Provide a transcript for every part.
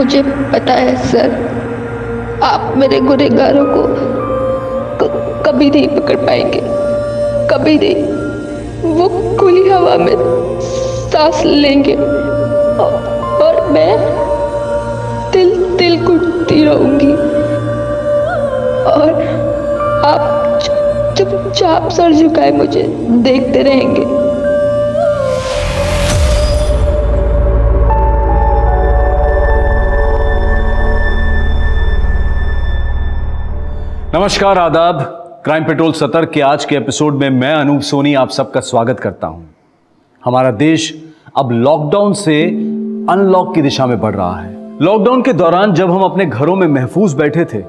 मुझे पता है सर, आप मेरे गुनहगारों को कभी नहीं पकड़ पाएंगे, कभी नहीं। वो खुली हवा में सांस लेंगे और मैं तिल तिल कुटती रहूंगी और आप चुपचाप सर झुकाए मुझे देखते रहेंगे। नमस्कार, आदाब। क्राइम पेट्रोल सतर्क के आज के एपिसोड में मैं अनूप सोनी आप सबका स्वागत करता हूं। हमारा देश अब लॉकडाउन से अनलॉक की दिशा में बढ़ रहा है। लॉकडाउन के दौरान जब हम अपने घरों में महफूज बैठे थे,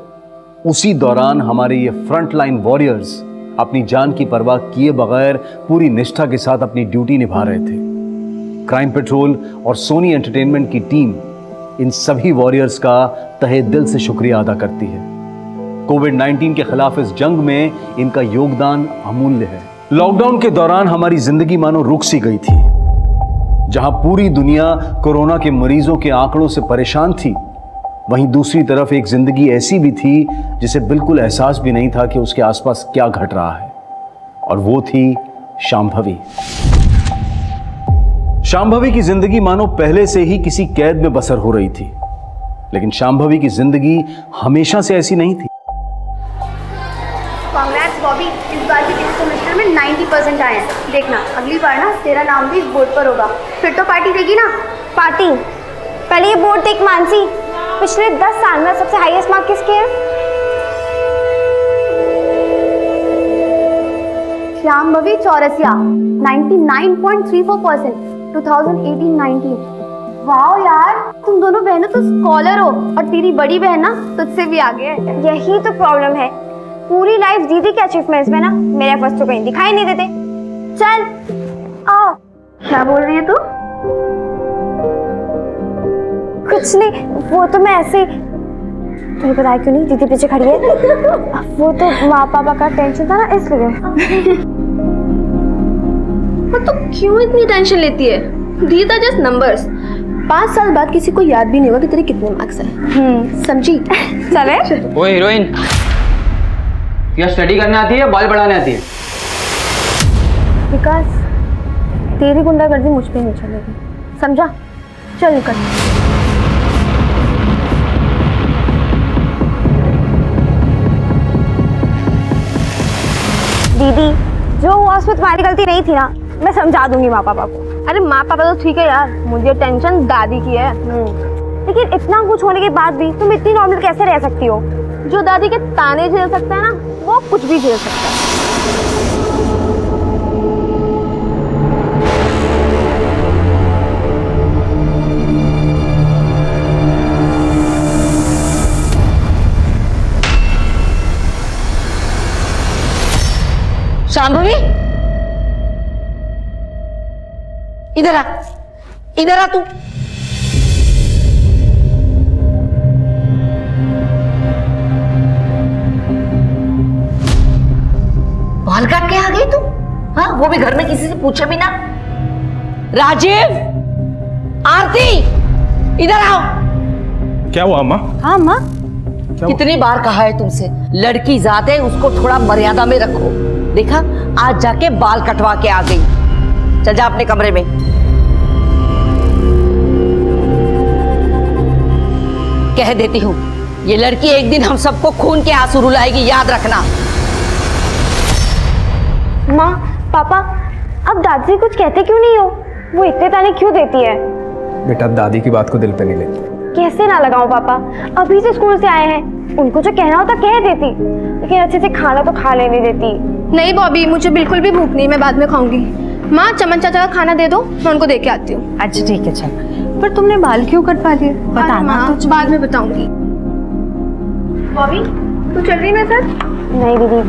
उसी दौरान हमारे ये फ्रंटलाइन वॉरियर्स अपनी जान की परवाह किए बगैर पूरी निष्ठा के साथ अपनी ड्यूटी निभा रहे थे। क्राइम पेट्रोल और सोनी एंटरटेनमेंट की टीम इन सभी वॉरियर्स का तहे दिल से शुक्रिया अदा करती है। कोविड-19 के खिलाफ इस जंग में इनका योगदान अमूल्य है। लॉकडाउन के दौरान हमारी जिंदगी मानो रुक सी गई थी। जहां पूरी दुनिया कोरोना के मरीजों के आंकड़ों से परेशान थी, वहीं दूसरी तरफ एक जिंदगी ऐसी भी थी जिसे बिल्कुल एहसास भी नहीं था कि उसके आसपास क्या घट रहा है, और वो थी शांभवी। शांभवी की जिंदगी मानो पहले से ही किसी कैद में बसर हो रही थी, लेकिन शांभवी की जिंदगी हमेशा से ऐसी नहीं थी। कांग्रेस बॉबी, इस बार के टेस्ट सेमेस्टर में 90% आए हैं। देखना अगली बार ना तेरा नाम भी इस बोर्ड पर होगा, फिर तो पार्टी देगी ना। पार्टी? पहले ये बोर्ड देख मानसी, पिछले 10 साल में सबसे हाईएस्ट मार्क किसके हैं? शांभवी चौरसिया 99.34%, 2018-19। वाह यार, तुम दोनों बहनों तो स्कॉलर हो, और तेरी बड़ी बहन ना तुझसे भी आगे है। यही तो प्रॉब्लम है, पूरी लाइफ दीदी के अचीवमेंट्स में ना मेरे एफर्ट्स तो कहीं दिखाई नहीं देते। चल आओ। क्या बोल रही है तू? कुछ नहीं, वो तो मैं ऐसे ही, तुम्हें पता है क्यों नहीं, दीदी पीछे खड़ी है। वो तो माँ पापा का टेंशन था ना, इसलिए। तो क्यों इतनी टेंशन लेती है? These are just numbers। 5 साल बाद किसी को याद भी नहीं होगा कि तेरे कितने मार्क्स हैं। समझी? चले। ओ हीरोइन, क्या स्टडी करने आती है या बाल बढ़ाने आती है? विकास, तेरी गुंडागर्दी मुझ पे नहीं चलेगी, समझा? चल निकल। दीदी, जो हुआ उसमें तुम्हारी गलती नहीं थी ना, मैं समझा दूंगी माँ पापा को। अरे माँ पापा तो ठीक है यार, मुझे टेंशन दादी की है। लेकिन इतना कुछ होने के बाद भी तुम इतनी नॉर्मल कैसे रह सकती हो? जो दादी के ताने झेल सकता है ना, वो कुछ भी झेल सकता है। शांभवी, इधर आ, इधर आ तू। बाल काट के आ गई तू? हाँ, वो भी घर में किसी से पूछे भी ना। राजीव, आरती, इधर आओ। क्या हुआ अम्मा? हाँ माँ। कितनी बार कहा है तुमसे, लड़की जात है, उसको थोड़ा मर्यादा में रखो। देखा, आज जाके बाल कटवा के आ गई। चल जा अपने कमरे में। कह देती हूँ, ये लड़की एक दिन हम सबको खून के आंसू रुलाएगी, याद रखना। माँ, पापा, अब दादी कुछ कहते क्यों नहीं हो? वो इतने ताने क्यों देती है? बेटा, दादी की बात को दिल पे नहीं लेती। कैसे ना लगाऊं पापा, अभी से स्कूल से आए हैं, उनको जो कहना होता कह देती, लेकिन अच्छे से खाना तो खा लेने देती। नहीं बॉबी, मुझे बिल्कुल भी भूख नहीं, मैं बाद में खाऊंगी। माँ, चमन चाचा का खाना दे दो, मैं उनको दे के आती हूँ। अच्छा ठीक है, चल। पर तुमने बाल क्यों कटवा लिए? बताना तो। बाद में बताऊंगी। बॉबी, तू चल रही मेरे साथ? नहीं दीदी,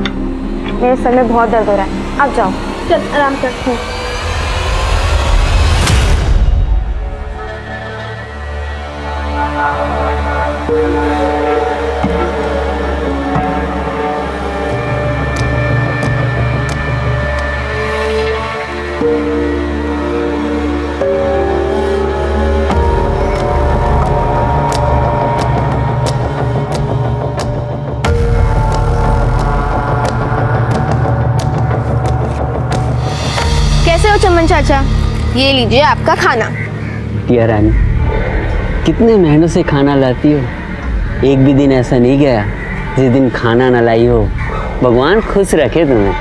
मेरे सर में बहुत दर्द हो रहा है, आप जाओ। चल आराम कर। कैसे हो चमन चाचा? ये लीजिए आपका खाना। टिया रानी, कितने मेहनत से खाना लाती हो, एक भी दिन ऐसा नहीं गया जिस दिन खाना ना लाई हो। भगवान खुश रखे तुम्हें।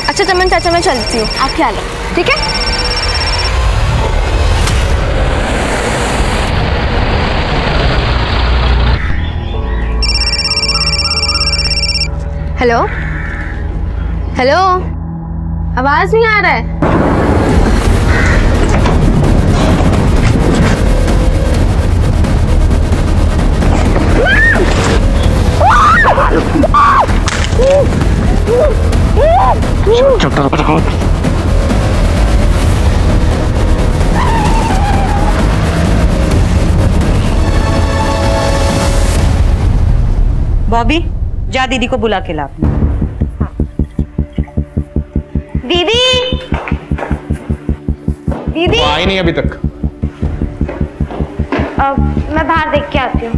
अच्छा चमन चाचा मैं चलती हूँ, आप ख्याल रखो, ठीक है? हेलो हेलो, आवाज नहीं आ रहा है। बॉबी, जा दीदी को बुला के ला। दीदी, दीदी आई नहीं अभी तक। मैं बाहर देख के आती हूँ।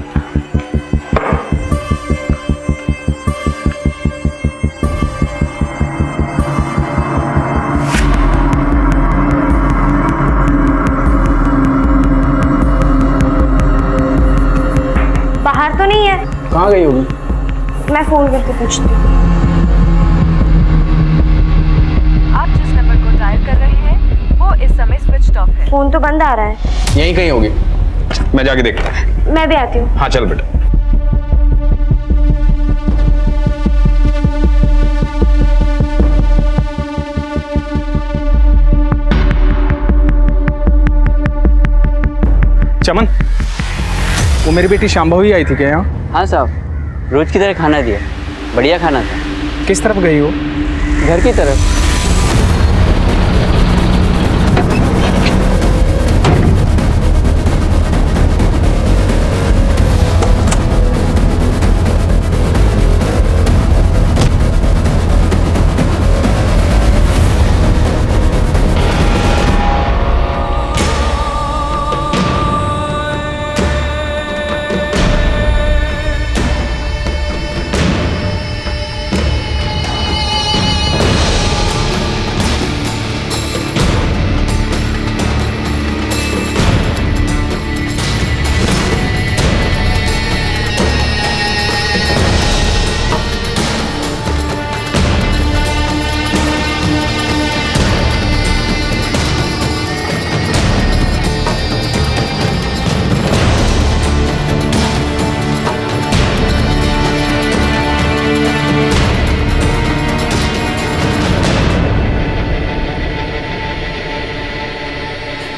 बाहर तो नहीं है। कहाँ गई होगी? मैं फोन करके पूछती हूँ। आप जिस नंबर को डायल कर रहे हैं वो इस समय स्विच ऑफ है। फोन तो बंद आ रहा है। यहीं कहीं होगी, मैं जाके देखता हूँ। मैं भी आती हूँ। हाँ चल बेटा। चमन, वो मेरी बेटी शांभवी आई थी क्या यहाँ? हाँ साहब, रोज की तरह खाना दिया, बढ़िया खाना था। किस तरफ गई हो? घर की तरफ।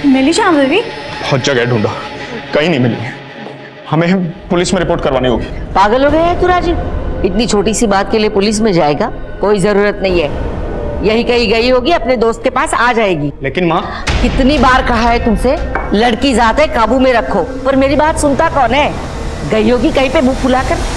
मिली शांभवी? बहुत जगह ढूंढा, कहीं नहीं मिली। हमें पुलिस में रिपोर्ट करवानी होगी। पागल हो गया है तू राजीव? इतनी छोटी सी बात के लिए पुलिस में जाएगा? कोई जरूरत नहीं है, यही कहीं गई होगी, अपने दोस्त के पास आ जाएगी। लेकिन माँ, कितनी बार कहा है तुमसे, लड़की जात है, काबू में रखो, पर मेरी बात सुनता कौन है? गई होगी कहीं पे मुंह फुलाकर।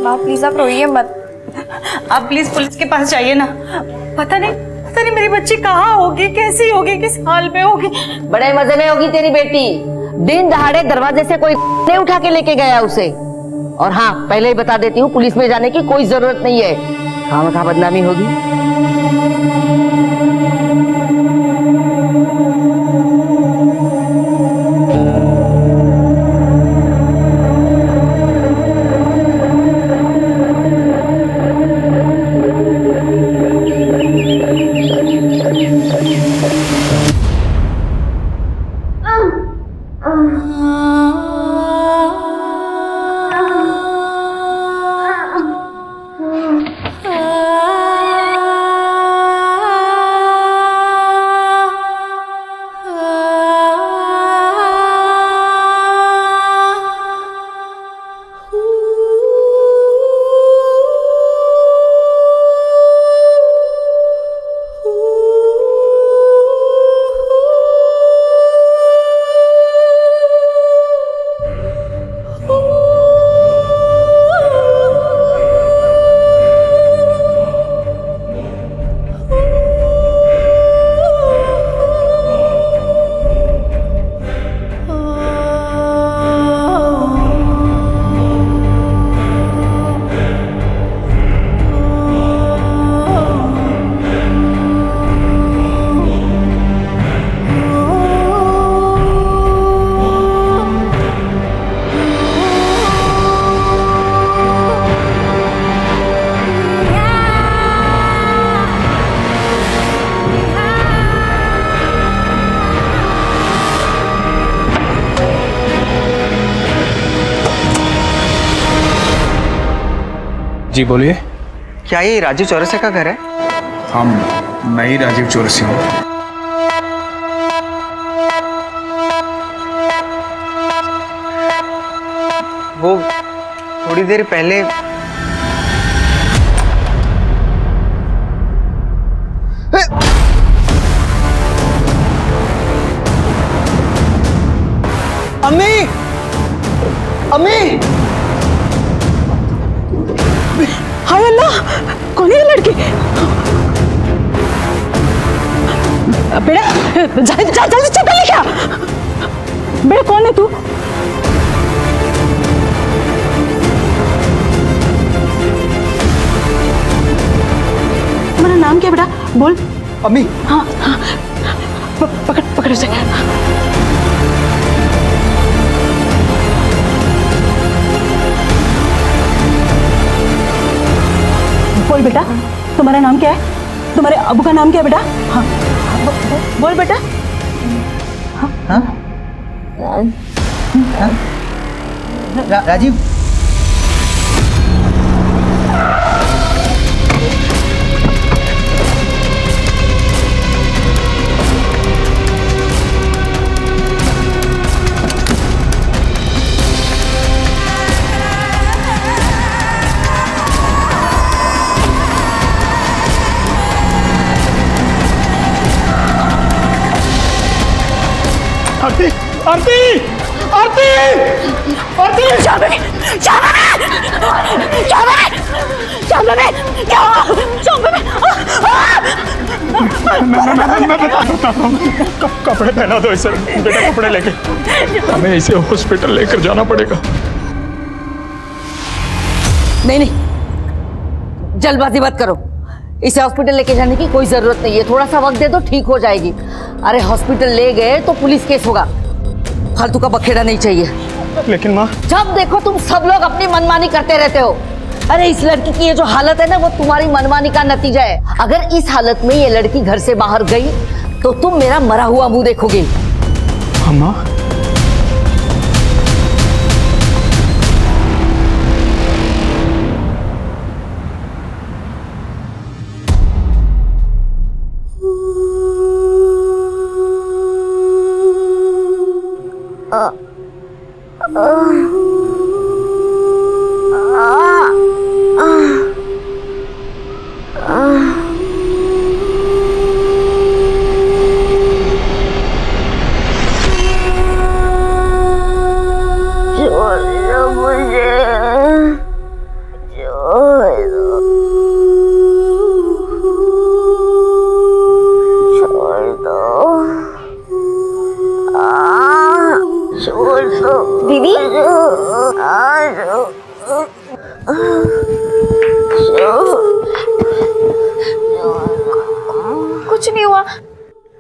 माँ प्लीज आप रोइए मत। आप प्लीज पुलिस के पास जाइए ना। पता नहीं मेरी बच्ची कहाँ होगी, कैसी होगी, किस हाल में होगी। बड़े मजे में होगी तेरी बेटी। दिन दहाड़े दरवाजे से कोई नहीं उठा के लेके गया उसे। और हाँ, पहले ही बता देती हूँ, पुलिस में जाने की कोई जरूरत नहीं है, खामखा बदनामी होगी। जी बोलिए। क्या ये राजीव चौरसिया का घर है? हाँ, मैं ही राजीव चौरसिया हूँ। वो थोड़ी देर पहले अम्मी, अम्मी, हाय अल्लाह, कौन है ये लड़की? बेटा जल्दी चप्पल लेके आ। बेटा कौन है तू? तुम्हारा नाम क्या है बेटा? बोल। अम्मी, हाँ हाँ, पकड़ पकड़ उसे। बोल बेटा, तुम्हारा नाम क्या है? तुम्हारे अबू का नाम क्या है बेटा? हाँ, बोल बेटा। राजीव, आरती, आरती, आरती, आरती! मैं बताता हूँ। कपड़े पहना दो इसे, बेटा कपड़े लेके हमें इसे हॉस्पिटल लेकर जाना पड़ेगा। नहीं नहीं, जल्दबाजी मत करो। इसे हॉस्पिटल लेके जाने की कोई जरूरत नहीं है, थोड़ा सा वक्त दे दो, ठीक हो जाएगी। अरे हॉस्पिटल ले गए तो पुलिस केस होगा, फालतू का बखेड़ा नहीं चाहिए। लेकिन माँ, जब देखो तुम सब लोग अपनी मनमानी करते रहते हो। अरे इस लड़की की ये जो हालत है ना, वो तुम्हारी मनमानी का नतीजा है। अगर इस हालत में ये लड़की घर से बाहर गई तो तुम मेरा मरा हुआ मुंह देखोगे। अम्मा, दीदी, कुछ नहीं हुआ,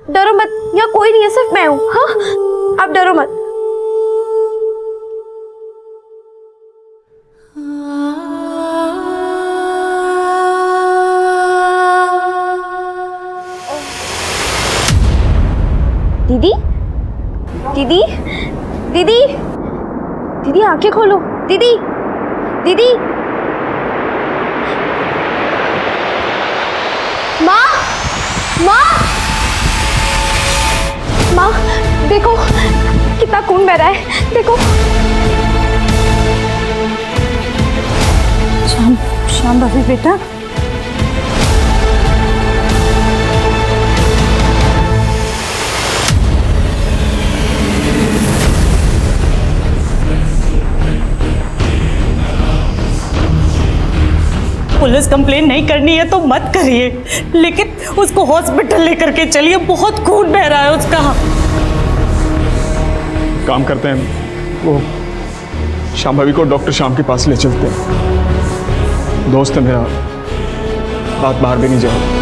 डरो मत, यहाँ कोई नहीं है, सिर्फ मैं हूँ। हाँ, आप डरो मत। दीदी, दीदी, दीदी, दीदी आंखें खोलो। दीदी, दीदी, माँ, माँ, माँ, देखो कितना खून बह रहा है, देखो। शाम शाम भाभी बेटा, पुलिस कंप्लेन नहीं करनी है तो मत करिए, लेकिन उसको हॉस्पिटल लेकर के चलिए, बहुत खून बह रहा है उसका। काम करते हैं, वो श्याम भाभी को डॉक्टर श्याम के पास ले चलते हैं। दोस्त है मेरा, बात बाहर भी नहीं जाएगी।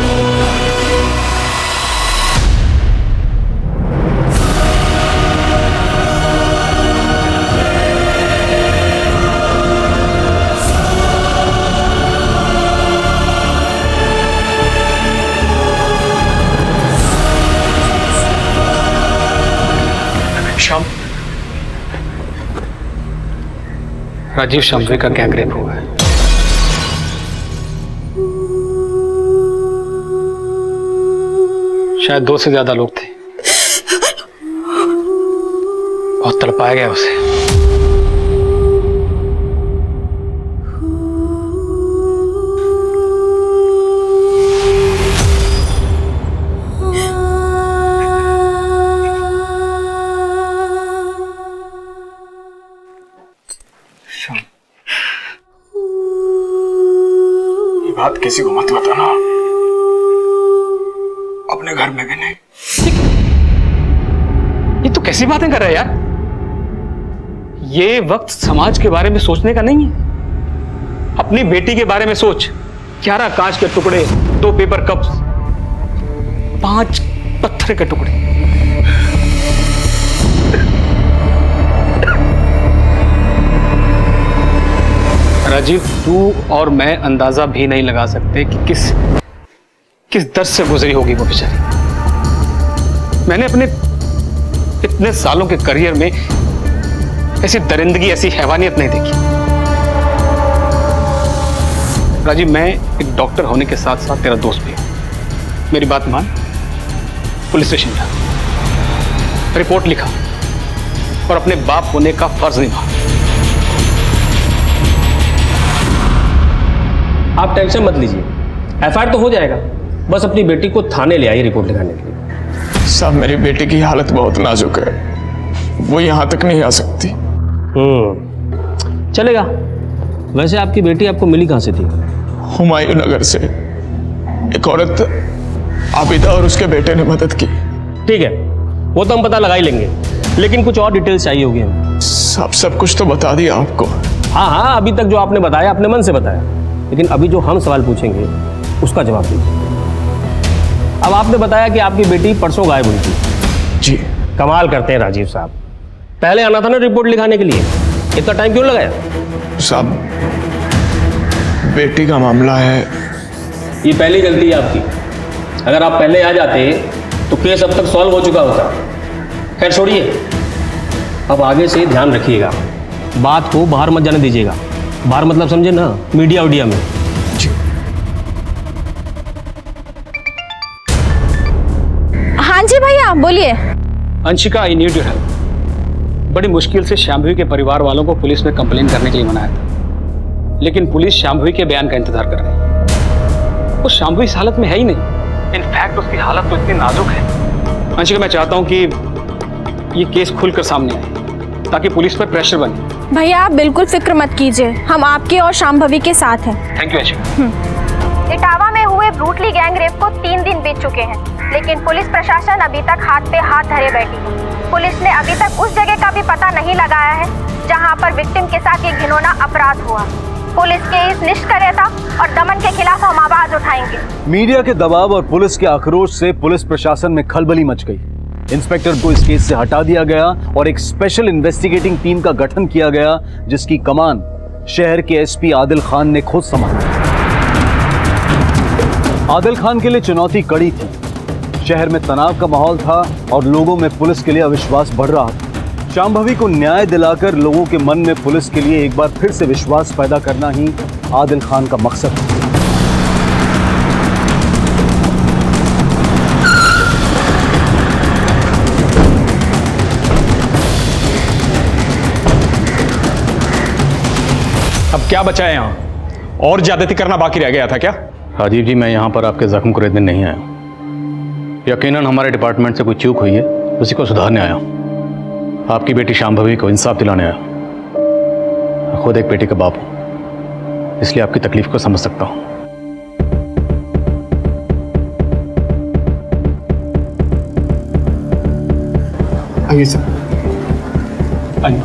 श्याम, राजीव शामवे का गैंग रेप हुआ है। शायद 2 से ज्यादा लोग थे। बहुत तड़पाया गया उसे। ये बात किसी को मत बताना, अपने घर में भी नहीं। ये तो कैसी बातें कर रहा है यार? ये वक्त समाज के बारे में सोचने का नहीं है। अपनी बेटी के बारे में सोच। 11 कांच के टुकड़े, 2 पेपर कप्स, 5 पत्थर के टुकड़े। राजीव, तू और मैं अंदाजा भी नहीं लगा सकते कि किस दर्द से गुजरी होगी वो बेचारी। मैंने अपने इतने सालों के करियर में ऐसी दरिंदगी, ऐसी हैवानियत नहीं देखी। राजीव, मैं एक डॉक्टर होने के साथ साथ तेरा दोस्त भी हूं। मेरी बात मान, पुलिस स्टेशन जा, रिपोर्ट लिखा और अपने बाप होने का फर्ज निभा। आप टेंशन मत लीजिए, एफआईआर तो हो जाएगा। बस अपनी बेटी को थाने ले आइए रिपोर्ट लिखाने के लिए। साहब, मेरी बेटी की हालत बहुत नाजुक है, वो यहाँ तक नहीं आ सकती। चलेगा। वैसे आपकी बेटी आपको मिली कहाँ से थी? हुमायूं नगर से एक औरत आबिदा और उसके बेटे ने मदद की। ठीक है, वो तो हम पता लगा ही लेंगे, लेकिन कुछ और डिटेल्स चाहिए होगी हमें। सब कुछ तो बता दिया आपको। हाँ, अभी तक जो आपने बताया अपने मन से बताया, लेकिन अभी जो हम सवाल पूछेंगे उसका जवाब दीजिए। अब आपने बताया कि आपकी बेटी परसों गायब हुई थी। जी। कमाल करते हैं राजीव साहब, पहले आना था ना रिपोर्ट लिखाने के लिए, इतना टाइम क्यों लगाया? साहब, बेटी का मामला है। ये पहली गलती है आपकी। अगर आप पहले आ जाते तो केस अब तक सॉल्व हो चुका होता। खैर छोड़िए, अब आगे से ध्यान रखिएगा, बात को बाहर मत जाने दीजिएगा। बाहर मतलब समझे ना, मीडिया उडिया में। हाँ जी भैया, बोलिए। Anshika, I need your help. बड़ी मुश्किल से शांभवी के परिवार वालों को पुलिस में कंप्लेन करने के लिए मनाया था, लेकिन पुलिस शांभवी के बयान का इंतजार कर रही है। वो शांभवी इस हालत में है ही नहीं। इनफैक्ट उसकी हालत तो इतनी नाजुक है। अंशिका, मैं चाहता हूं कि ये केस खुलकर सामने आए ताकि पुलिस पर प्रेशर बने। भैया आप बिल्कुल फिक्र मत कीजिए, हम आपके और शांभवी के साथ हैं। Thank you Anshika. इटावा में हुए ब्रूटली गैंग रेप को 3 दिन बीत चुके हैं, लेकिन पुलिस प्रशासन अभी तक हाथ पे हाथ धरे बैठी है। पुलिस ने अभी तक उस जगह का भी पता नहीं लगाया है जहां पर विक्टिम के साथ ये घिनौना अपराध हुआ। पुलिस के इस निष्क्रियता और दमन के खिलाफ हम आवाज उठाएंगे। मीडिया के दबाव और पुलिस के आक्रोश से पुलिस प्रशासन में खलबली मच गई। इंस्पेक्टर को इस केस से हटा दिया गया और एक स्पेशल इन्वेस्टिगेटिंग टीम का गठन किया गया, जिसकी कमान शहर के एसपी आदिल खान ने खुद संभाला। आदिल खान के लिए चुनौती कड़ी थी। शहर में तनाव का माहौल था और लोगों में पुलिस के लिए अविश्वास बढ़ रहा था। शांभवी को न्याय दिलाकर लोगों के मन में पुलिस के लिए एक बार फिर से विश्वास पैदा करना ही आदिल खान का मकसद था। अब क्या बचा है यहाँ? और ज्यादती करना बाकी रह गया था क्या? राजीव जी, मैं यहाँ पर आपके जख्म को रेतने नहीं आया। यकीनन हमारे डिपार्टमेंट से कोई चूक हुई है, उसी को सुधारने आया। आपकी बेटी शांभवी को इंसाफ दिलाने आया। मैं खुद एक बेटी का बाप हूँ, इसलिए आपकी तकलीफ को समझ सकता हूँ। आइए सर। आइए।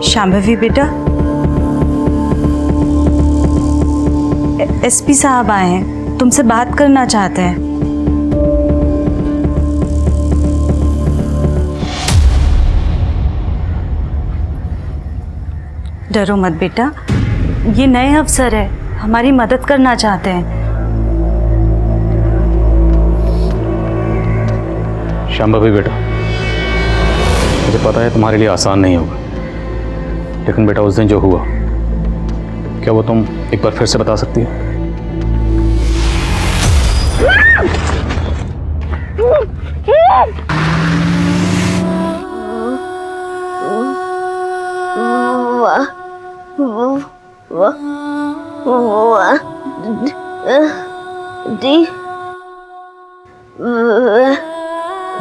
शांभवी बेटा, एसपी साहब आए हैं, तुमसे बात करना चाहते हैं। डरो मत बेटा, ये नए अफसर है, हमारी मदद करना चाहते हैं। शांभवी बेटा, मुझे पता है तुम्हारे लिए आसान नहीं होगा, लेकिन बेटा उस दिन जो हुआ, क्या वो तुम एक बार फिर से बता सकती हो?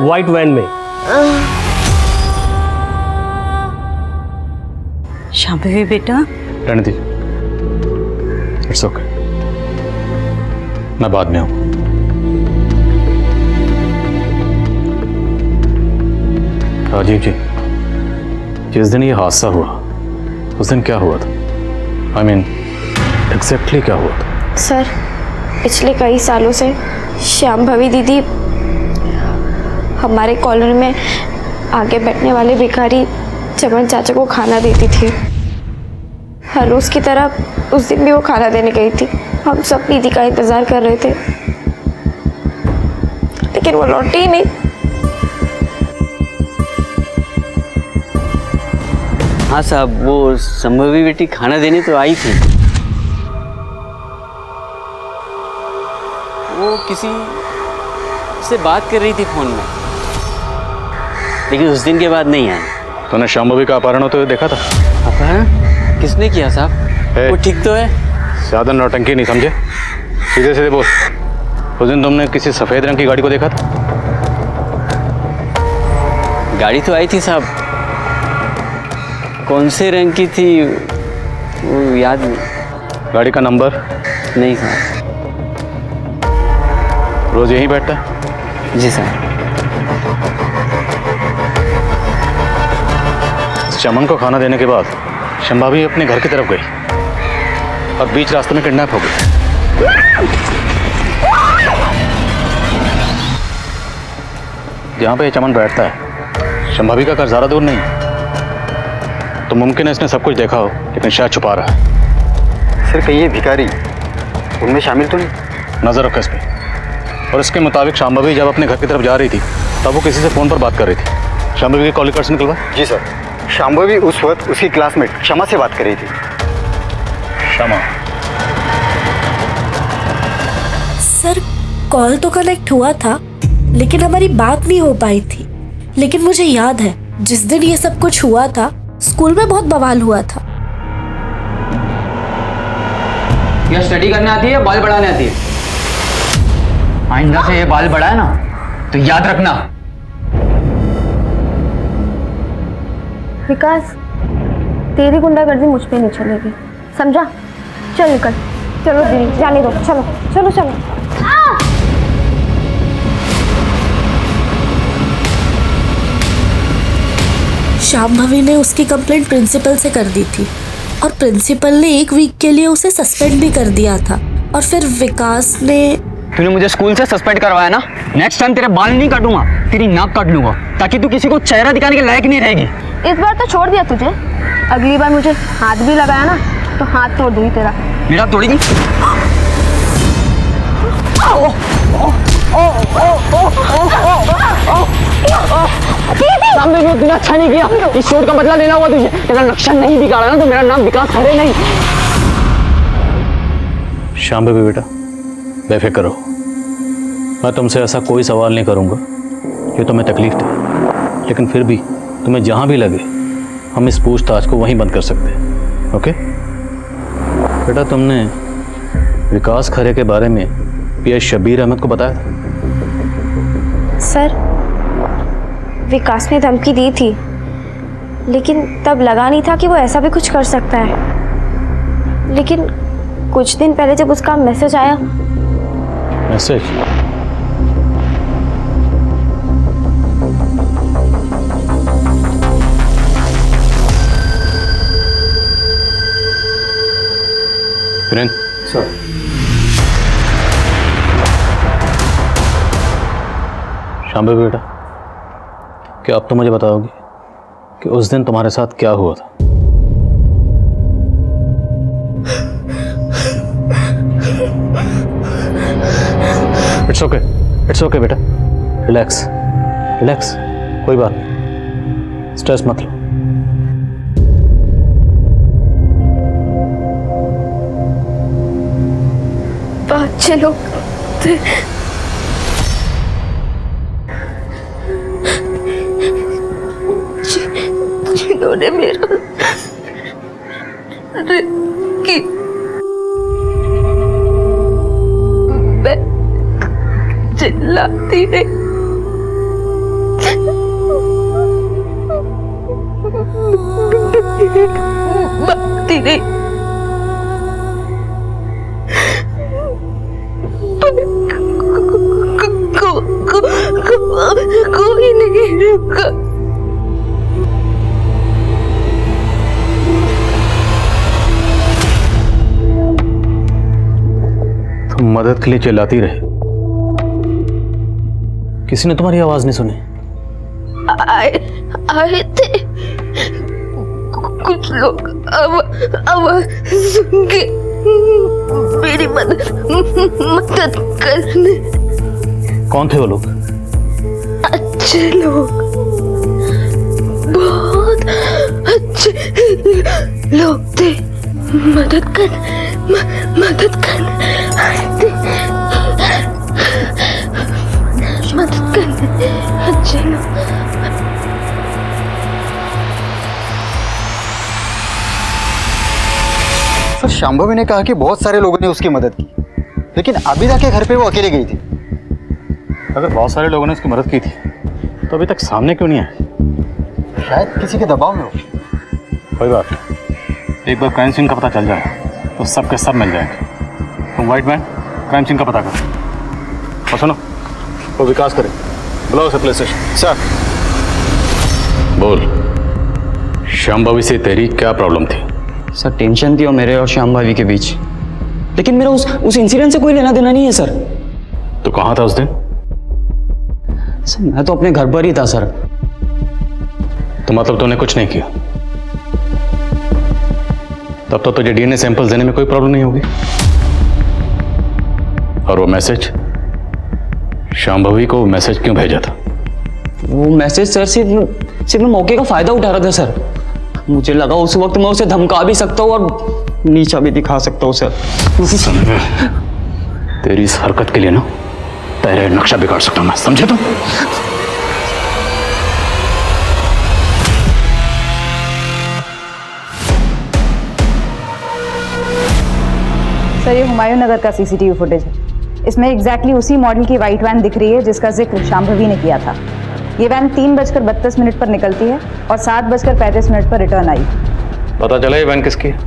व्हाइट वैन में। शांभवी बेटा, रहने दीजिए, इट्स ओके, मैं बाद में आऊँ। राजीव जी, जिस दिन ये हादसा हुआ उस दिन क्या हुआ था? आई मीन एग्जैक्टली क्या हुआ था? सर, पिछले कई सालों से शांभवी दीदी हमारे कॉलोनी में आगे बैठने वाले भिखारी चमन चाचा को खाना देती थी। हर रोज की तरह उस दिन भी वो खाना देने गई थी। हम सब दीदी का इंतजार कर रहे थे, लेकिन वो लौटी ही नहीं। हाँ साहब, वो संभवी बेटी खाना देने तो आई थी। वो किसी से बात कर रही थी फोन में, लेकिन उस दिन के बाद नहीं आई। तूने शांभवी का अपहरण होते हुए देखा था? अपहरण किसने किया साहब? वो ठीक तो है? ज्यादा नौटंकी नहीं, समझे? सीधे सीधे बोल। उस दिन तुमने किसी सफेद रंग की गाड़ी को देखा था? गाड़ी तो आई थी साहब, कौन से रंग की थी वो याद नहीं। गाड़ी का नंबर? नहीं साहब। रोज यहीं बैठता है? जी साहब। चमन को खाना देने के बाद शांभवी अपने घर की तरफ गई और बीच रास्ते में किडनैप हो गई। जहाँ पे चमन बैठता है शांभवी का घर ज़्यादा दूर नहीं, तो मुमकिन है इसने सब कुछ देखा हो, लेकिन शायद छुपा रहा है। सर, कहीं ये भिखारी उनमें शामिल तो नहीं? नजर रखो इस पे। और इसके मुताबिक शांभवी जब अपने घर की तरफ जा रही थी तब वो किसी से फ़ोन पर बात कर रही थी। शांभवी के कॉल कार्ड निकलवा? जी सर, शांभवी उस वक्त उसकी क्लासमेट क्षमा से बात कर रही थी। क्षमा? सर, कॉल तो कनेक्ट हुआ था, लेकिन हमारी बात नहीं हो पाई थी। लेकिन मुझे याद है जिस दिन ये सब कुछ हुआ था, स्कूल में बहुत बवाल हुआ था। क्या स्टडी करने आती है या बाल बढ़ाने आती है? आइंदा से ये बाल बढ़ाए ना तो याद रखना। विकास, तेरी गुंडागर्दी मुझ पे नहीं चलेगी, समझा? चल निकल, चलो दीदी, जाने दो, चलो चलो चलो। शांभवी ने उसकी कंप्लेंट प्रिंसिपल से कर दी थी और प्रिंसिपल ने 1 वीक के लिए उसे सस्पेंड भी कर दिया था। और फिर विकास ने... तूने मुझे स्कूल से सस्पेंड करवाया ना, नेक्स्ट टाइम तेरे बाल नहीं काटूंगा, तेरी नाक काट लूंगा, ताकि तू किसी को चेहरा दिखाने के लायक नहीं रहेगी। इस बार तो छोड़ दिया तुझे, अगली बार मुझे हाथ भी लगाया ना तो हाथ तोड़ दूंगी तेरा। मेरा तोड़ेगी? अच्छा नहीं किया, इस चोट का बदला लेना हुआ तुझे। तेरा नक्शा नहीं बिगाड़ा ना तो मेरा नाम विकास खरे नहीं। शांभवी बेटा, बेफिक्र रहो, मैं तुमसे ऐसा कोई सवाल नहीं करूंगा जो तुम्हें तकलीफ दे, लेकिन फिर भी तुम्हें जहां भी लगे हम इस पूछताछ को वहीं बंद कर सकते हैं। ओके बेटा, तुमने विकास खरे के बारे में पीआई शब्बीर अहमद को बताया था? सर, विकास ने धमकी दी थी, लेकिन तब लगा नहीं था कि वो ऐसा भी कुछ कर सकता है। लेकिन कुछ दिन पहले जब उसका मैसेज आया... मैसेज? सर, शांभवी बेटा, क्या अब तो मुझे बताओगे कि उस दिन तुम्हारे साथ क्या हुआ था? इट्स ओके बेटा, रिलैक्स रिलैक्स, कोई बात नहीं, स्ट्रेस मत लो। अच्छे लोग थे। जिन्होंने मेरा कि मैं चिल्लाती नहीं, भागती नहीं, कोई नहीं रुका। तुम मदद के लिए चिल्लाती रहे, किसी ने तुम्हारी आवाज नहीं सुनी? आए थे कुछ लोग, आवाज सुन के मेरी मदद करने। कौन थे वो लोग? अच्छे लोग, बहुत अच्छे लोग थे। मदद कर आए थे, मदद करने अच्छे लोग। सर, शांभवी ने कहा कि बहुत सारे लोगों ने उसकी मदद की, लेकिन आबिदा के घर पे वो अकेले गई थी। अगर बहुत सारे लोगों ने उसकी मदद की थी तो अभी तक सामने क्यों नहीं आए? शायद किसी के दबाव में हो। कोई बात नहीं, एक बार क्राइम सीन का पता चल जाए तो सब के सब मिल जाएंगे। तुम व्हाइट मैन क्राइम सीन का पता करो और सुनो, वो विकास करे, बुलाओ उसे पुलिस स्टेशन। सर। बोल, शांभवी से तेरी क्या प्रॉब्लम थी? सर टेंशन थी और मेरे और शांभवी के बीच, लेकिन मेरा उस इंसिडेंट से कोई लेना देना नहीं है सर। तो कहाँ था उस दिन? सर मैं तो अपने घर पर ही था सर। तो मतलब तूने कुछ नहीं किया? तब तो तुझे डीएनए सैंपल देने में कोई प्रॉब्लम नहीं होगी। और वो मैसेज, शांभवी को मैसेज क्यों भेजा था? वो मैसेज सर सिर्फ मैं मौके का फायदा उठा रहा था सर। मुझे लगा उस वक्त मैं उसे धमका भी सकता हूँ और नीचा भी दिखा सकता हूँ सर। तेरी इस हरकत के लिए ना तेरे नक्शा बिगाड़ सकता हूं मैं, समझे तुम? सर ये हुमायूं नगर का सीसीटीवी फुटेज है। इसमें एग्जैक्टली उसी मॉडल की वाइट वैन दिख रही है जिसका जिक्र शांभवी ने किया था। ये वैन 3:32 पर निकलती है और 7:35 पर रिटर्न आई। पता चला ये वैन किसकी है?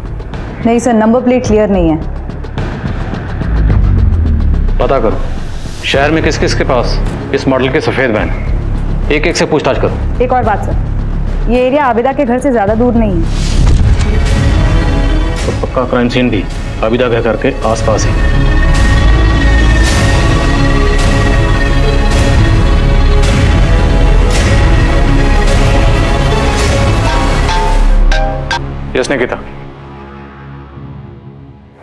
नहीं सर, नंबर प्लेट क्लियर नहीं है। पता करो शहर में किस किस के पास इस मॉडल की सफेद वैन, एक एक से पूछताछ करो। एक और बात सर, ये एरिया आबिदा के घर से ज्यादा दूर नहीं है। तो पक्का क्राइम सीन भी आबिदा के घर के आसपास ही। इसने की था।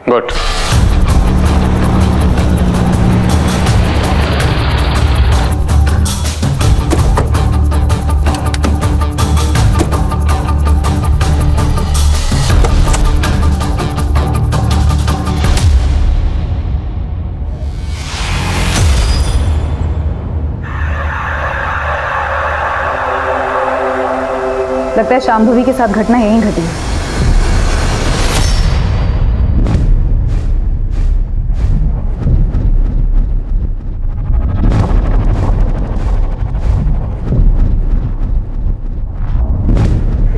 गुड। लगता है शांभवी के साथ घटना यहीं घटी है।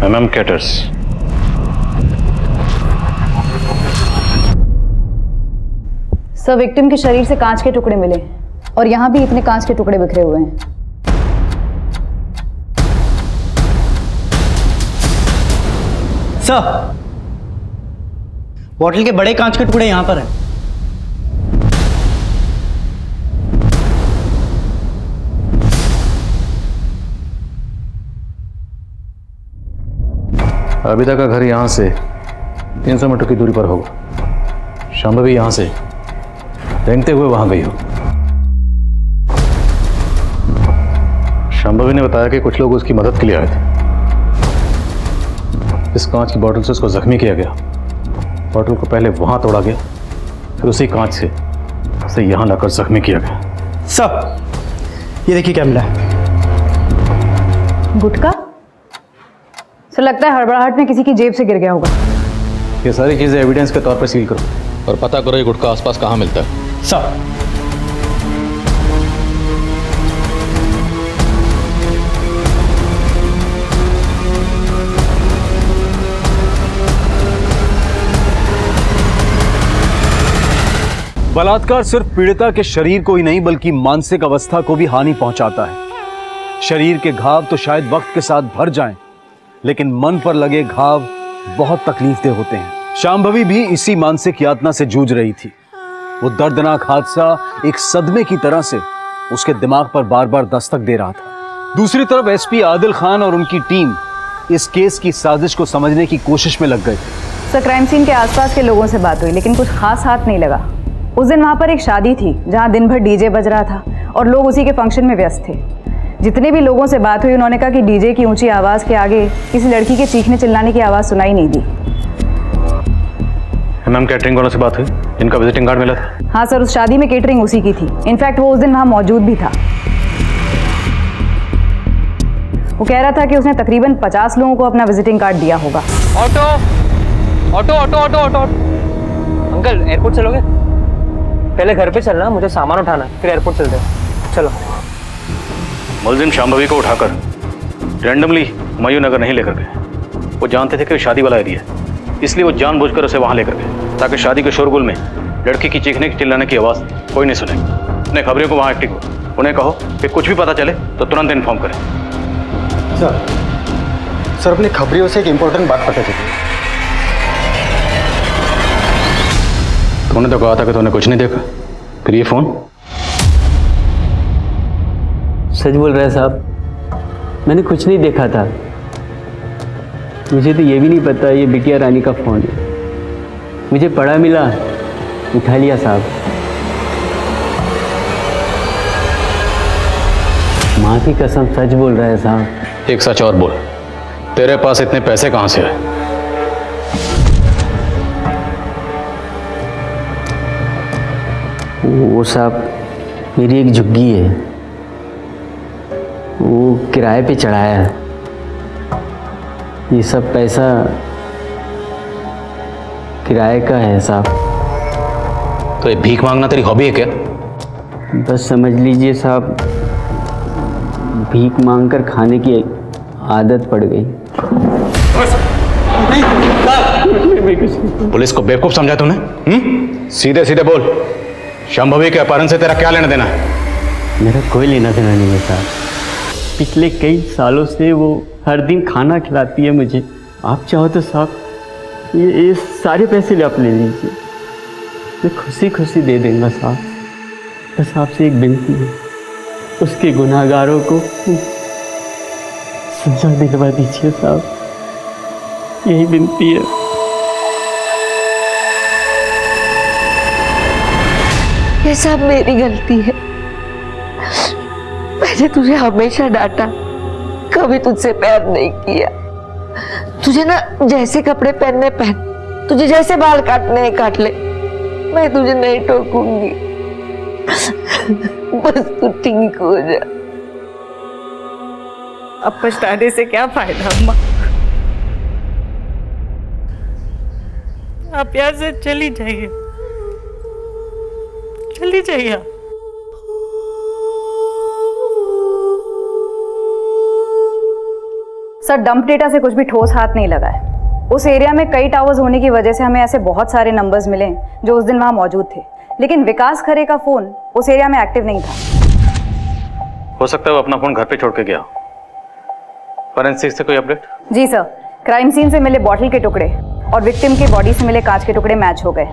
MM Catters। सर विक्टिम के शरीर से कांच के टुकड़े मिले और यहाँ भी इतने कांच के टुकड़े बिखरे हुए हैं। सर बॉटल के बड़े कांच के टुकड़े यहाँ पर हैं। आबिदा का घर यहाँ से 300 मीटर की दूरी पर होगा। शांभवी यहाँ से रेंगते हुए वहां गई हो। शांभवी ने बताया कि कुछ लोग उसकी मदद के लिए आए थे। इस कांच की बोतल से उसको जख्मी किया गया। बोतल को पहले वहां तोड़ा गया, फिर उसी कांच से से यहाँ लाकर जख्मी किया गया। सर ये देखिए क्या मिला है। गुटखा? सर लगता है हड़बड़ाहट में किसी की जेब से गिर गया होगा। ये सारी चीजें एविडेंस के तौर पर सील करो और पता करो ये गुटखा आसपास कहाँ मिलता है। सर बलात्कार सिर्फ पीड़िता के शरीर को ही नहीं बल्कि मानसिक अवस्था को भी हानि पहुंचाता है। शरीर के घाव तो शायद वक्त के साथ भर जाएं, लेकिन मन पर लगे घाव बहुत तकलीफदेह होते हैं। शांभवी भी इसी मानसिक यातना से जूझ रही थी। वो दर्दनाक हादसा एक सदमे की तरह से उसके दिमाग पर बार बार दस्तक दे रहा था। दूसरी तरफ एसपी आदिल खान और उनकी टीम इस केस की साजिश को समझने की कोशिश में लग गए थे। सर क्राइम सीन के आसपास के लोगों से बात हुई लेकिन कुछ खास हाथ नहीं लगा। उस दिन वहाँ पर एक शादी थी जहाँ दिन भर डीजे बज रहा था और लोग उसी के फंक्शन में व्यस्त थे। जितने भी लोगों से बात हुई उन्होंने कहा कि डीजे की ऊंची आवाज़ के आगे किसी लड़की के चीखने चिल्लाने की आवाज़ सुनाई नहीं दी। मैम कैटरिंग वालों से बात हुई जिनका विजिटिंग कार्ड मिला था? हाँ सर, उस शादी में केटरिंग उसी की थी। इनफैक्ट वो उस दिन वहाँ मौजूद भी था। वो कह रहा था कि उसने तकरीबन 50 लोगों को अपना विजिटिंग कार्ड दिया होगा। Auto auto auto auto auto uncle airport चलोगे? पहले घर पे चलना, मुझे सामान उठाना, फिर एयरपोर्ट चलते हैं। चलो। मुलजिम शांभवी को उठाकर रैंडमली हुमायूं नगर नहीं लेकर गए। वो जानते थे कि शादी वाला एरिया है, इसलिए वो जानबूझकर उसे वहां लेकर गए ताकि शादी के शोरगुल में लड़की की चीखने की चिल्लाने की आवाज़ कोई नहीं सुने। अपने खबरियों को वहाँ एक्टिव हो, उन्हें कहो कि कुछ भी पता चले तो तुरंत इन्फॉर्म करें। सर अपनी खबरियों से एक इम्पोर्टेंट बात पता चली। तूने तो कहा था कि तूने कुछ नहीं देखा, फिर ये फोन? सच बोल रहा है साहब, मैंने कुछ नहीं देखा था। मुझे तो ये भी नहीं पता ये बिटिया रानी का फोन है। मुझे पड़ा मिला, उठा लिया साहब। माँ की कसम सच बोल रहा है साहब। एक सच और बोल, तेरे पास इतने पैसे कहाँ से आए? वो साहब मेरी एक झुग्गी है, वो किराए पे चढ़ाया है। ये सब पैसा किराए का है साहब। तो ये भीख मांगना तेरी हॉबी है क्या? बस समझ लीजिए साहब, भीख मांगकर खाने की आदत पड़ गई। पुलिस को बेवकूफ समझा तूने? सीधे सीधे बोल, शांभवी के अपहरण से तेरा क्या लेना देना है? मेरा कोई लेना देना नहीं है साहब। पिछले कई सालों से वो हर दिन खाना खिलाती है मुझे। आप चाहो तो साहब ये सारे पैसे आप ले लीजिए, मैं खुशी खुशी दे दूंगा साहब। बस आपसे एक विनती है, उसके गुनाहगारों को सजा दिलवा दीजिए साहब, यही विनती है। ये सब मेरी गलती है। मैंने तुझे हमेशा डांटा, कभी तुझसे प्यार नहीं किया। तुझे ना जैसे कपड़े पहनने पहन, तुझे जैसे बाल काटने काट ले, मैं तुझे नहीं टोकूंगी। बस तू ठीक हो जा। अब पछताने से क्या फायदा अम्मा? आप यहाँ से चली जाइए, चली जाइए। सर डंप डेटा से कुछ भी ठोस हाथ नहीं लगा है। उस एरिया में कई टावर्स होने की वजह से हमें ऐसे बहुत सारे नंबर्स मिले जो उस दिन वहां मौजूद थे, लेकिन विकास खरे का फोन उस एरिया में एक्टिव नहीं था। हो सकता है वो अपना फोन घर पे छोड़ के गया। फॉरेंसिक से कोई अपडेट? जी सर, क्राइम सीन से मिले बॉटल के टुकड़े और विक्टिम के बॉडी से मिले कांच के टुकड़े मैच हो गए।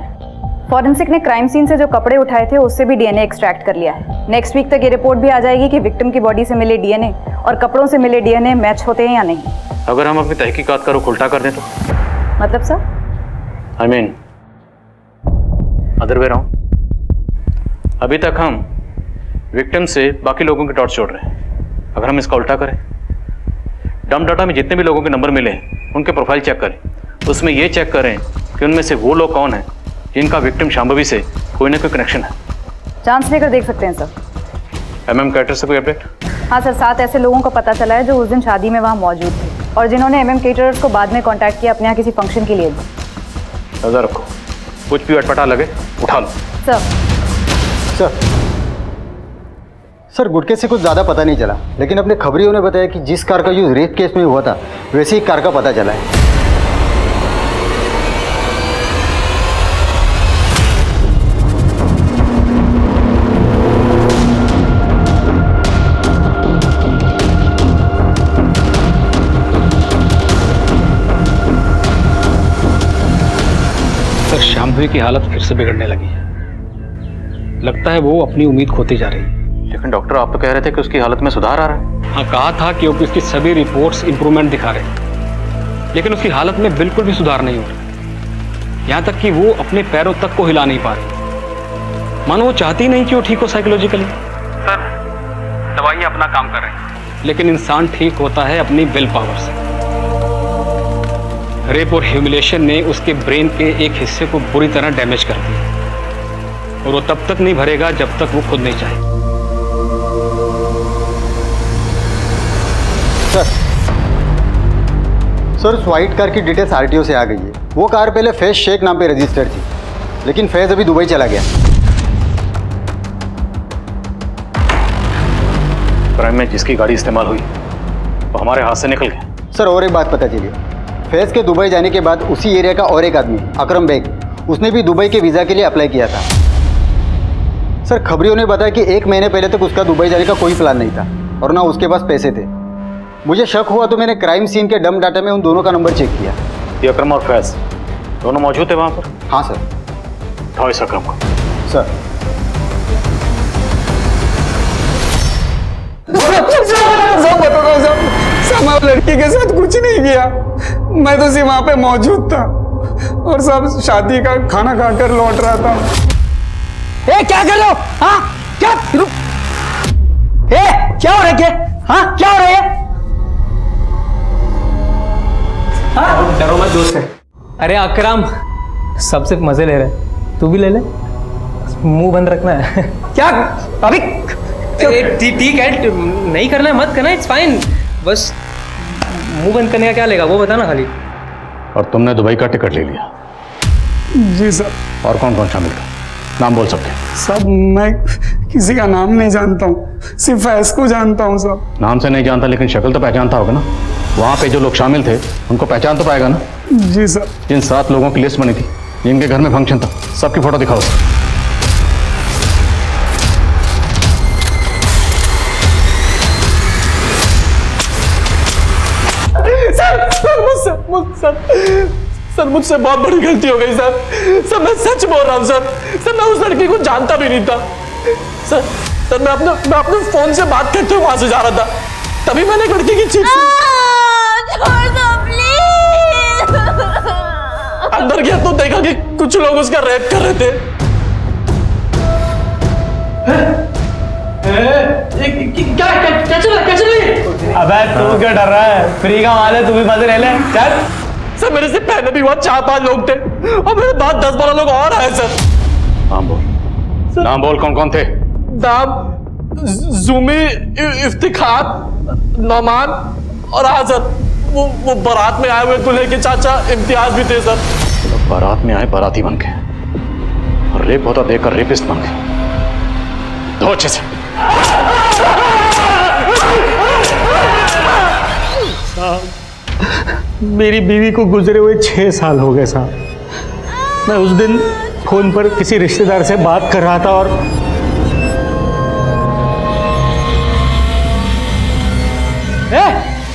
फॉरेंसिक ने क्राइम सीन से जो कपड़े उठाए थे उससे भी डीएनए एक्सट्रैक्ट कर लिया है। नेक्स्ट वीक तक ये रिपोर्ट भी आ जाएगी कि विक्टिम की बॉडी से मिले डीएनए और कपड़ों से मिले डीएनए मैच होते हैं या नहीं। अगर हम अपनी तहकीकात का रुख उल्टा कर दें तो? मतलब sir? I mean, other way round. अभी तक हम विक्टिम से बाकी लोगों के डॉट्स जोड़ रहे हैं। अगर हम इसका उल्टा करें, डंप डाटा में जितने भी लोगों के नंबर मिले उनके प्रोफाइल चेक करें, उसमें ये चेक करें कि उनमें से वो लोग कौन हैं जिनका विक्टिम शांभवी से कोई ना कोई कनेक्शन है। चांस लेकर देख सकते हैं सर। MM कैटरर्स से कोई अपडेट? हाँ सर, 7 ऐसे लोगों का पता चला है जो उस दिन शादी में वहाँ मौजूद थे और जिन्होंने MM केटरर्स को बाद में कांटेक्ट किया अपने यहाँ किसी फंक्शन के लिए भी। नजर रखो, कुछ भी अटपटा लगे उठा लो। सर सर गुटके से कुछ ज़्यादा पता नहीं चला, लेकिन अपने खबरियों ने बताया कि जिस कार का यूज़ रेप केस में हुआ था वैसे ही कार का पता चला है। सर, शांभवी की हालत फिर से बिगड़ने लगी है। लगता है वो अपनी उम्मीद खोती जा रही है। लेकिन डॉक्टर आप तो कह रहे थे कि उसकी हालत में सुधार आ रहा है। हाँ, कहा था कि उसकी सभी रिपोर्ट्स इंप्रूवमेंट दिखा रहे हैं, लेकिन उसकी हालत में बिल्कुल भी सुधार नहीं हो रहा। यहाँ तक कि वो अपने पैरों तक को हिला नहीं पा रही, मानो वो चाहती नहीं कि वो ठीक हो साइकोलॉजिकली। सर, दवाइयाँ अपना काम कर रही हैं, लेकिन इंसान ठीक होता है अपनी विल पावर से। रेप और ह्यूमिलेशन ने उसके ब्रेन के एक हिस्से को बुरी तरह डैमेज कर दिया और वो तब तक नहीं भरेगा जब तक वो खुद नहीं चाहे। सर उस व्हाइट कार की डिटेल्स RTO से आ गई है। वो कार पहले फैज शेख नाम पे रजिस्टर्ड थी, लेकिन फैज अभी दुबई चला गया। क्राइम में जिसकी गाड़ी इस्तेमाल हुई वो हमारे हाथ से निकल गया। सर और एक बात पता चली, फैज के दुबई जाने के बाद उसी एरिया का और एक आदमी अकरम बेग, उसने भी दुबई के वीज़ा के लिए अप्लाई किया था। सर खबरियों ने बताया कि 1 महीने पहले तक उसका दुबई जाने का कोई प्लान नहीं था और ना उसके पास पैसे थे। मुझे शक हुआ तो मैंने क्राइम सीन के डम डाटा में उन दोनों का नंबर चेक किया। ये अकरम और फैज दोनों मौजूद थे वहाँ पर? हाँ सर। उठाओ इस अकरम को। सर साहब लड़की के साथ कुछ नहीं किया, मैं तो सिर्फ वहां पे मौजूद था और सब शादी का खाना खाकर लौट रहा था। ए क्या कर रहे हो? हाँ क्या? ए क्या हो रहा है? हाँ क्या हो रहा है? हाँ? डरो मत दोस्त है। अरे अकरम, सबसे मजे ले रहे, तू भी ले ले, मुंह बंद रखना है। क्या अभी? ठीक है, नहीं करना है मत करना, इट्स फाइन, बस मुंह बंद करने का क्या लेगा वो बताना खाली। और तुमने दुबई का टिकट ले लिया? जी सर। और कौन कौन शामिल था? नाम बोल सकते हैं? सब मैं किसी का नाम नहीं जानता हूँ, सिर्फ फैज को जानता हूँ सब। नाम से नहीं जानता लेकिन शक्ल तो पहचानता होगा ना। वहाँ पे जो लोग शामिल थे उनको पहचान तो पाएगा ना? जी सर। जिन 7 लोगों की लिस्ट बनी थी जिनके घर में फंक्शन था, सबकी फोटो दिखाओ सर। सर मुझसे बहुत बड़ी गलती हो गई सर। मैं सच बोल रहा हूँ सर। मैं उस लड़की को जानता भी नहीं था सर। मैं अपने फोन से बात करते हुए वहां से जा रहा था, तभी मैंने एक लड़की की चीख अंदर गया तो देखा कि कुछ लोग उसका रेप कर रहे थे। क्या चल रहा? अबे तू क्यों डर रहा है? फ्री का माल है, तू भी मजे ले ले, चल। सर मेरे से पहले भी हुआ 4-5 लोग थे और मेरे बाद 10-12 लोग और आए सर। नाम बोल, नाम बोल, कौन कौन थे? नाम जुमी, इफ्तिखार, नौमान और आजद। वो बारात में आए हुए दूल्हे के चाचा इम्तियाज भी थे सर। तो बारात में आए बाराती बन के और रेप होता देखकर रेपिस्ट बन गए। दो अच्छे से। मेरी बीवी को गुजरे हुए 6 साल हो गए साहब। मैं उस दिन फोन पर किसी रिश्तेदार से बात कर रहा था और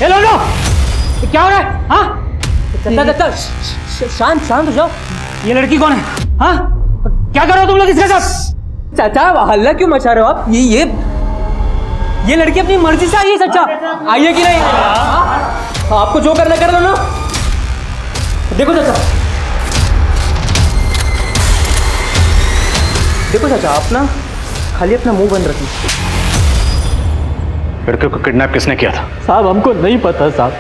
ए लो क्या हो रहा है? हाँ शांत शांत हो जाओ। ये लड़की कौन है? हाँ क्या कर रहे हो तुम लोग इसके साथ? चाचा हल्ला क्यों मचा रहे हो आप? ये लड़की अपनी मर्जी से आई है चाचा, आई है कि नहीं? आपको जो करना कर लो ना। देखो चाचा, देखो चाचा, आप ना खाली अपना मुंह बंद रखिए। लड़के को किडनैप किसने किया था? साहब हमको नहीं पता साहब,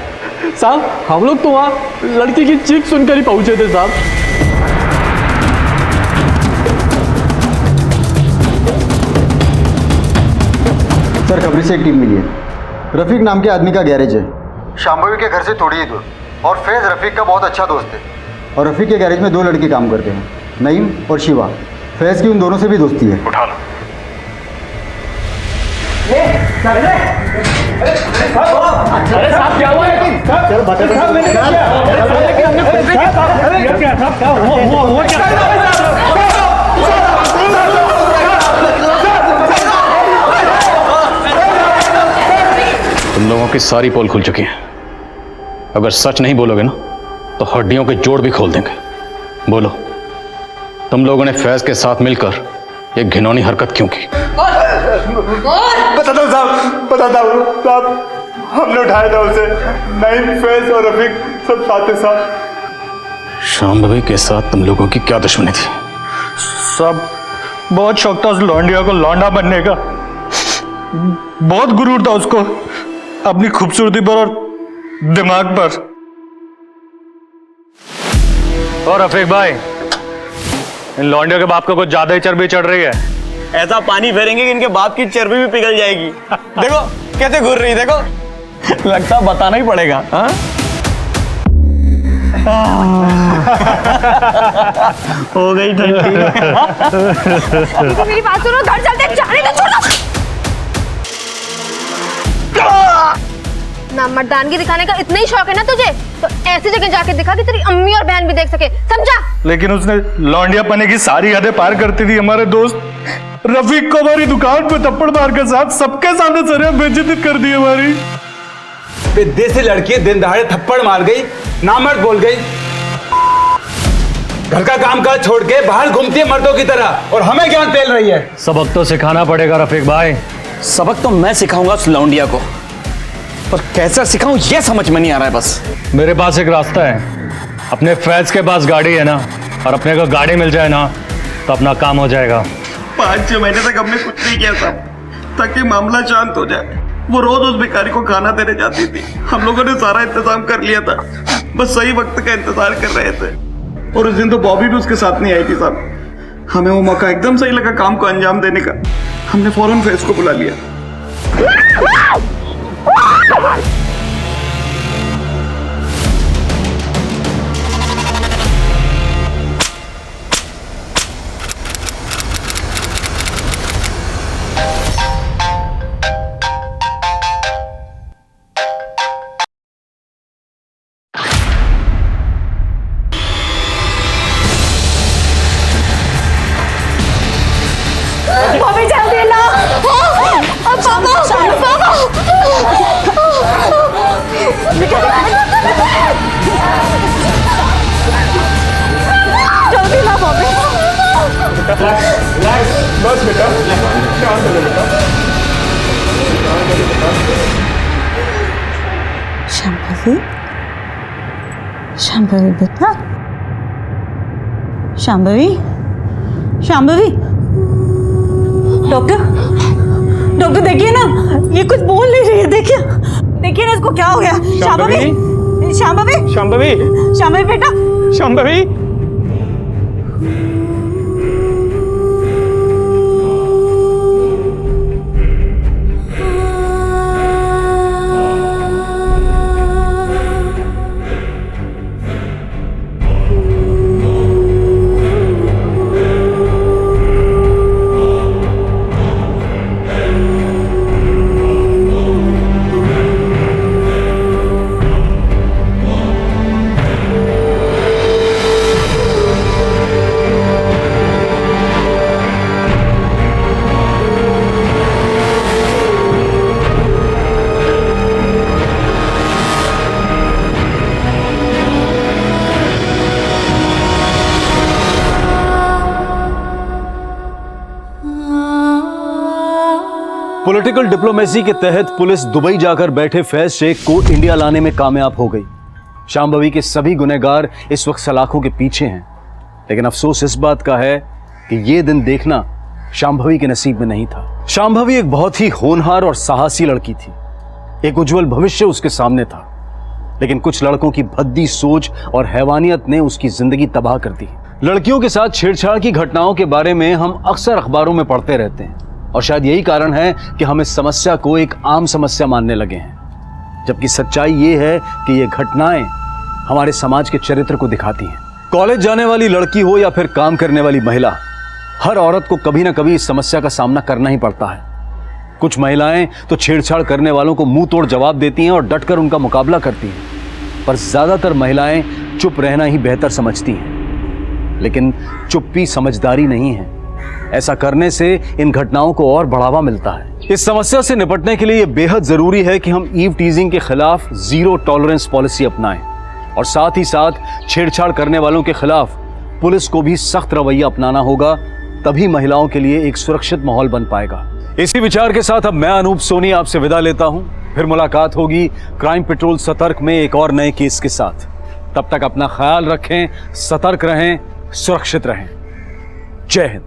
हम लोग तो वहाँ लड़की की चीख सुनकर ही पहुंचे थे साहब। से एक टीम मिली है। रफीक नाम के आदमी का गैरेज है शांभवी के घर से थोड़ी ही दूर, और फैज़ रफीक का बहुत अच्छा दोस्त है। और रफीक के गैरेज में 2 लड़के काम करते हैं, नईम और शिवा। फैज़ की उन दोनों से भी दोस्ती है। उठा लो। अरे साहब क्या हुआ है? तुम लोगों की सारी पोल खुल चुकी हैं। अगर सच नहीं बोलोगे ना तो हड्डियों के जोड़ भी खोल देंगे। बोलो, तुम लोगों ने फैज के साथ मिलकर ये घिनौनी हरकत क्यों की? बताता हूँ साहब, बताता हूँ साहब। हमने उठाया था उसे, नईम, फैज और रफीक सब साथ ही साथ। शांभवी के साथ तुम लोगों की क्या दुश्मनी थी? सब बहुत शौक था उस लौंडिया को लौंडा बनने का। बहुत गुरूर था उसको अपनी खूबसूरती पर और दिमाग पर। और रफीक भाई, इन लौंडियों के बाप को कुछ ज्यादा ही चर्बी चढ़ रही है। ऐसा पानी फेरेंगे कि इनके बाप की चर्बी भी पिघल जाएगी। देखो कैसे घूर रही, देखो लगता बताना ही पड़ेगा। हाँ? हो गई ठंडी। मेरी बात सुनो, घर चलते, जाने दो, छोड़ो। ना मर्दानगी दिखाने का इतना ही शौक है ना तुझे, तो ऐसी जगह जाके दिखा कि तेरी अम्मी और बहन भी देख सके, समझा? लेकिन उसने लौंडिया पने की सारी हदें पार करती थी। हमारे दोस्त रफीक को हमारी दुकान पे थप्पड़ मार के साथ सबके सामने सर बेइज्जती कर दी हमारी। देसी लड़की दिन दहाड़े थप्पड़ मार गई, नामर्द बोल गई, घर का काम काज छोड़ के बाहर घूमती है मर्दों की तरह, और हमें ज्ञान पेल रही है। सबक तो सिखाना पड़ेगा रफीक भाई। सबक तो मैं सिखाऊंगा उस लौंडिया को, पर कैसे सिखाऊं ये समझ में नहीं आ रहा है। बस मेरे पास एक रास्ता है। अपने फैज के पास गाड़ी है ना, और अपने को गाड़ी मिल जाए ना तो अपना काम हो जाएगा। 5-6 महीने तक हमने कुछ नहीं किया साहब, ताकि मामला शांत हो जाए। वो रोज उस भिखारी को खाना देने जाती थी। हम लोगों ने सारा इंतजाम कर लिया था, बस सही वक्त का इंतजार कर रहे थे। और उस दिन तो बॉबी भी उसके साथ नहीं आई थी साहब। हमें वो मौका एकदम सही लगा काम को अंजाम देने का। हमने फौरन फैज को बुला लिया। जल्दी ला बॉबी। बस बेटा, शांत हो बेटा। शांभवी, शांभवी बेटा, शांभवी, शांभवी। डॉक्टर, डॉक्टर देखिए ना, ये कुछ बोल नहीं रही है। देखिए, देखिए ना इसको क्या हो गया। शांभवी, शांभवी, शांभवी, शांभवी बेटा, शांभवी। पॉलिटिकल डिप्लोमेसी के तहत पुलिस दुबई जाकर बैठे फैज शेख को इंडिया लाने में कामयाब हो गई। शांभवी के सभी गुनहगार इस वक्त सलाखों के पीछे हैं, लेकिन अफसोस इस बात का है कि ये दिन देखना शांभवी के नसीब में नहीं था। शांभवी एक बहुत ही होनहार और साहसी लड़की थी। एक उज्जवल भविष्य उसके सामने था, लेकिन कुछ लड़कों की भद्दी सोच और हैवानियत ने उसकी जिंदगी तबाह कर दी। लड़कियों के साथ छेड़छाड़ की घटनाओं के बारे में हम अक्सर अखबारों में पढ़ते रहते हैं, और शायद यही कारण है कि हम इस समस्या को एक आम समस्या मानने लगे हैं, जबकि सच्चाई ये है कि ये घटनाएं हमारे समाज के चरित्र को दिखाती हैं। कॉलेज जाने वाली लड़की हो या फिर काम करने वाली महिला, हर औरत को कभी ना कभी इस समस्या का सामना करना ही पड़ता है। कुछ महिलाएं तो छेड़छाड़ करने वालों को मुंह तोड़ जवाब देती हैं और डटकर उनका मुकाबला करती हैं, पर ज्यादातर महिलाएं चुप रहना ही बेहतर समझती हैं। लेकिन चुप्पी समझदारी नहीं है। ऐसा करने से इन घटनाओं को और बढ़ावा मिलता है। इस समस्या से निपटने के लिए यह बेहद जरूरी है कि हम ईव टीजिंग के खिलाफ जीरो टॉलरेंस पॉलिसी अपनाएं और साथ ही साथ छेड़छाड़ करने वालों के खिलाफ पुलिस को भी सख्त रवैया अपनाना होगा। तभी महिलाओं के लिए एक सुरक्षित माहौल बन पाएगा। इसी विचार के साथ अब मैं अनूप सोनी आपसे विदा लेता हूं। फिर मुलाकात होगी क्राइम पेट्रोल सतर्क में एक और नए केस के साथ। तब तक अपना ख्याल रखें, सतर्क रहें, सुरक्षित रहें। जय हिंद।